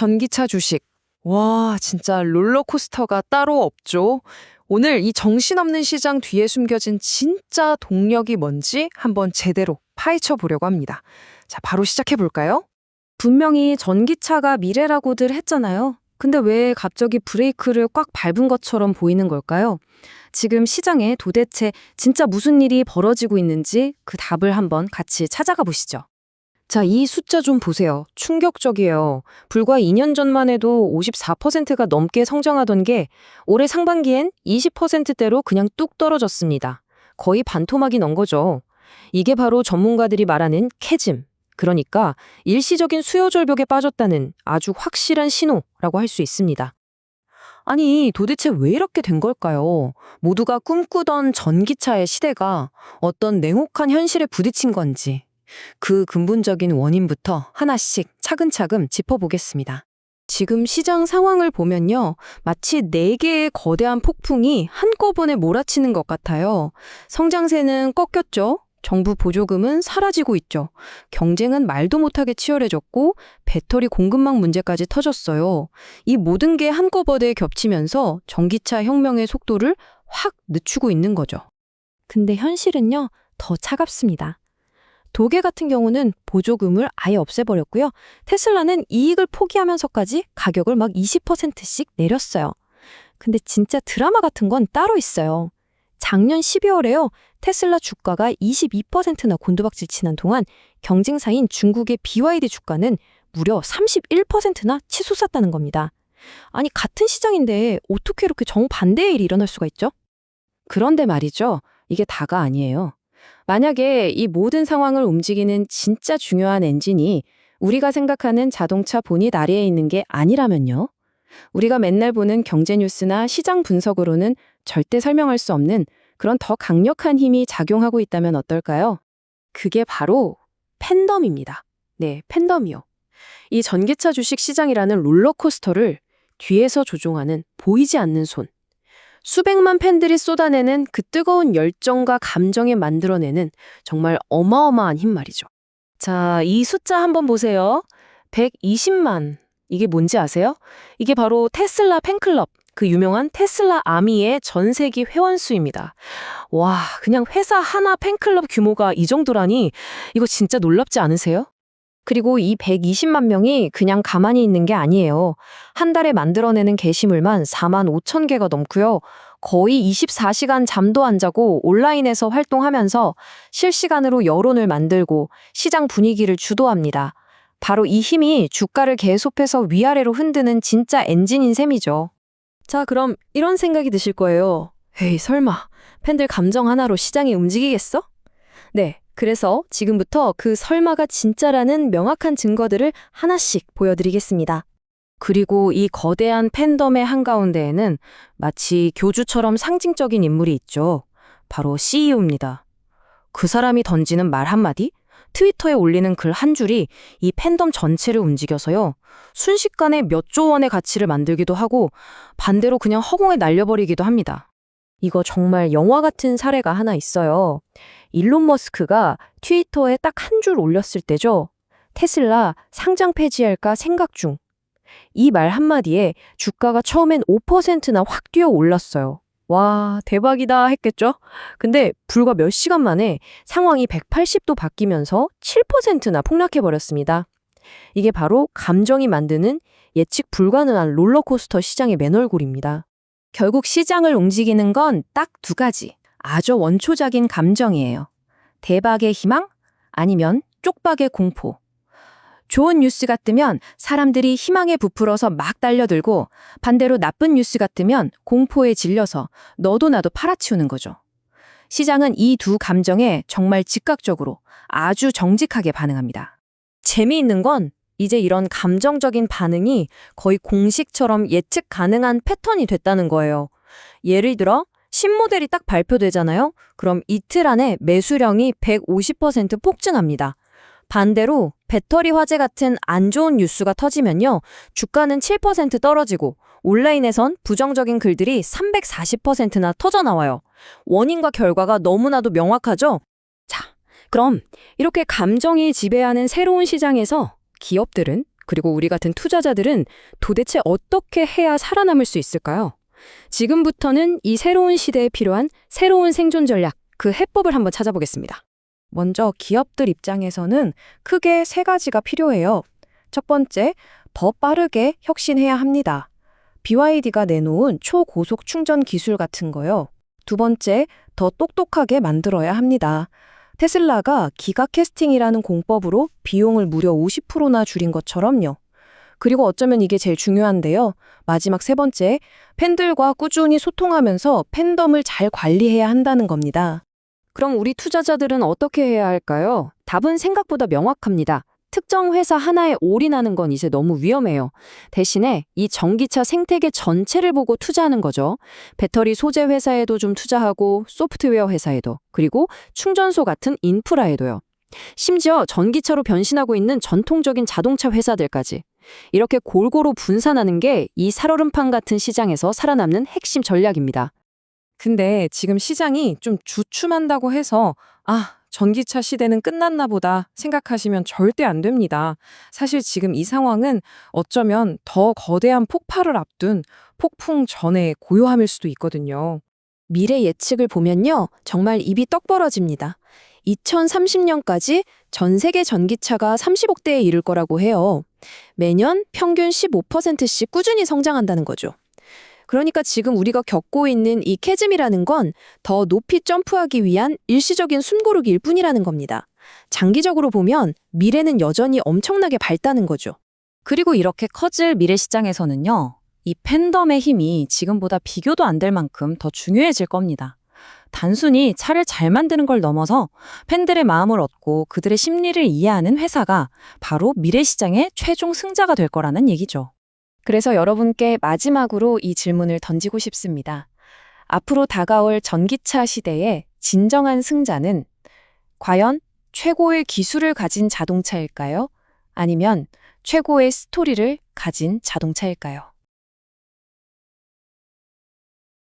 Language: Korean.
전기차 주식. 와, 진짜 롤러코스터가 따로 없죠. 오늘 이 정신없는 시장 뒤에 숨겨진 진짜 동력이 뭔지 한번 제대로 파헤쳐 보려고 합니다. 자, 바로 시작해 볼까요? 분명히 전기차가 미래라고들 했잖아요. 근데 왜 갑자기 브레이크를 꽉 밟은 것처럼 보이는 걸까요? 지금 시장에 도대체 진짜 무슨 일이 벌어지고 있는지 그 답을 한번 같이 찾아가 보시죠. 자, 이 숫자 좀 보세요. 충격적이에요. 불과 2년 전만 해도 54%가 넘게 성장하던 게 올해 상반기엔 20%대로 그냥 뚝 떨어졌습니다. 거의 반토막이 난 거죠. 이게 바로 전문가들이 말하는 캐즘, 그러니까 일시적인 수요 절벽에 빠졌다는 아주 확실한 신호라고 할 수 있습니다. 아니, 도대체 왜 이렇게 된 걸까요? 모두가 꿈꾸던 전기차의 시대가 어떤 냉혹한 현실에 부딪힌 건지 그 근본적인 원인부터 하나씩 차근차근 짚어보겠습니다. 지금 시장 상황을 보면요. 마치 4개의 거대한 폭풍이 한꺼번에 몰아치는 것 같아요. 성장세는 꺾였죠. 정부 보조금은 사라지고 있죠. 경쟁은 말도 못하게 치열해졌고 배터리 공급망 문제까지 터졌어요. 이 모든 게 한꺼번에 겹치면서 전기차 혁명의 속도를 확 늦추고 있는 거죠. 근데 현실은요, 더 차갑습니다. 도계 같은 경우는 보조금을 아예 없애버렸고요. 테슬라는 이익을 포기하면서까지 가격을 막 20%씩 내렸어요. 근데 진짜 드라마 같은 건 따로 있어요. 작년 12월에요. 테슬라 주가가 22%나 곤두박질 치는 동안 경쟁사인 중국의 BYD 주가는 무려 31%나 치솟았다는 겁니다. 아니, 같은 시장인데 어떻게 이렇게 정반대의 일이 일어날 수가 있죠? 그런데 말이죠. 이게 다가 아니에요. 만약에 이 모든 상황을 움직이는 진짜 중요한 엔진이 우리가 생각하는 자동차 본닛 아래에 있는 게 아니라면요. 우리가 맨날 보는 경제 뉴스나 시장 분석으로는 절대 설명할 수 없는 그런 더 강력한 힘이 작용하고 있다면 어떨까요? 그게 바로 팬덤입니다. 네, 팬덤이요. 이 전기차 주식 시장이라는 롤러코스터를 뒤에서 조종하는 보이지 않는 손. 수백만 팬들이 쏟아내는 그 뜨거운 열정과 감정에 만들어내는 정말 어마어마한 힘 말이죠. 자, 이 숫자 한번 보세요. 120만. 이게 뭔지 아세요? 이게 바로 테슬라 팬클럽, 그 유명한 테슬라 아미의 전 세계 회원 수입니다. 와, 그냥 회사 하나 팬클럽 규모가 이 정도라니 이거 진짜 놀랍지 않으세요? 그리고 이 120만 명이 그냥 가만히 있는 게 아니에요. 한 달에 만들어내는 게시물만 4만 5천 개가 넘고요. 거의 24시간 잠도 안 자고 온라인에서 활동하면서 실시간으로 여론을 만들고 시장 분위기를 주도합니다. 바로 이 힘이 주가를 계속해서 위아래로 흔드는 진짜 엔진인 셈이죠. 자, 그럼 이런 생각이 드실 거예요. 에이, 설마 팬들 감정 하나로 시장이 움직이겠어? 네. 그래서 지금부터 그 설마가 진짜라는 명확한 증거들을 하나씩 보여드리겠습니다. 그리고 이 거대한 팬덤의 한가운데에는 마치 교주처럼 상징적인 인물이 있죠. 바로 CEO입니다. 그 사람이 던지는 말 한마디, 트위터에 올리는 글 한 줄이 이 팬덤 전체를 움직여서요. 순식간에 몇 조 원의 가치를 만들기도 하고 반대로 그냥 허공에 날려버리기도 합니다. 이거 정말 영화 같은 사례가 하나 있어요. 일론 머스크가 트위터에 딱 한 줄 올렸을 때죠. 테슬라 상장 폐지할까 생각 중. 이 말 한마디에 주가가 처음엔 5%나 확 뛰어 올랐어요. 와, 대박이다 했겠죠? 근데 불과 몇 시간 만에 상황이 180도 바뀌면서 7%나 폭락해버렸습니다. 이게 바로 감정이 만드는 예측 불가능한 롤러코스터 시장의 맨얼굴입니다. 결국 시장을 움직이는 건 딱 2가지. 아주 원초적인 감정이에요. 대박의 희망? 아니면 쪽박의 공포. 좋은 뉴스가 뜨면 사람들이 희망에 부풀어서 막 달려들고 반대로 나쁜 뉴스가 뜨면 공포에 질려서 너도 나도 팔아치우는 거죠. 시장은 이 두 감정에 정말 즉각적으로 아주 정직하게 반응합니다. 재미있는 건 이제 이런 감정적인 반응이 거의 공식처럼 예측 가능한 패턴이 됐다는 거예요. 예를 들어 신모델이 딱 발표되잖아요. 그럼 이틀 안에 매수량이 150% 폭증합니다. 반대로 배터리 화재 같은 안 좋은 뉴스가 터지면요. 주가는 7% 떨어지고 온라인에선 부정적인 글들이 340%나 터져나와요. 원인과 결과가 너무나도 명확하죠? 자, 그럼 이렇게 감정이 지배하는 새로운 시장에서 기업들은 그리고 우리 같은 투자자들은 도대체 어떻게 해야 살아남을 수 있을까요? 지금부터는 이 새로운 시대에 필요한 새로운 생존 전략, 그 해법을 한번 찾아보겠습니다. 먼저 기업들 입장에서는 크게 세 가지가 필요해요. 첫 번째, 더 빠르게 혁신해야 합니다. BYD가 내놓은 초고속 충전 기술 같은 거요. 두 번째, 더 똑똑하게 만들어야 합니다. 테슬라가 기가캐스팅이라는 공법으로 비용을 무려 50%나 줄인 것처럼요. 그리고 어쩌면 이게 제일 중요한데요. 마지막 세 번째, 팬들과 꾸준히 소통하면서 팬덤을 잘 관리해야 한다는 겁니다. 그럼 우리 투자자들은 어떻게 해야 할까요? 답은 생각보다 명확합니다. 특정 회사 하나에 올인하는 건 이제 너무 위험해요. 대신에 이 전기차 생태계 전체를 보고 투자하는 거죠. 배터리 소재 회사에도 좀 투자하고 소프트웨어 회사에도, 그리고 충전소 같은 인프라에도요. 심지어 전기차로 변신하고 있는 전통적인 자동차 회사들까지. 이렇게 골고루 분산하는 게 이 살얼음판 같은 시장에서 살아남는 핵심 전략입니다. 근데 지금 시장이 좀 주춤한다고 해서 전기차 시대는 끝났나 보다 생각하시면 절대 안 됩니다. 사실 지금 이 상황은 어쩌면 더 거대한 폭발을 앞둔 폭풍 전의 고요함일 수도 있거든요. 미래 예측을 보면요. 정말 입이 떡 벌어집니다. 2030년까지 전 세계 전기차가 30억 대에 이를 거라고 해요. 매년 평균 15%씩 꾸준히 성장한다는 거죠. 그러니까 지금 우리가 겪고 있는 이 캐즘이라는 건 더 높이 점프하기 위한 일시적인 숨고르기일 뿐이라는 겁니다. 장기적으로 보면 미래는 여전히 엄청나게 밝다는 거죠. 그리고 이렇게 커질 미래 시장에서는요, 이 팬덤의 힘이 지금보다 비교도 안 될 만큼 더 중요해질 겁니다. 단순히 차를 잘 만드는 걸 넘어서 팬들의 마음을 얻고 그들의 심리를 이해하는 회사가 바로 미래 시장의 최종 승자가 될 거라는 얘기죠. 그래서 여러분께 마지막으로 이 질문을 던지고 싶습니다. 앞으로 다가올 전기차 시대의 진정한 승자는 과연 최고의 기술을 가진 자동차일까요? 아니면 최고의 스토리를 가진 자동차일까요?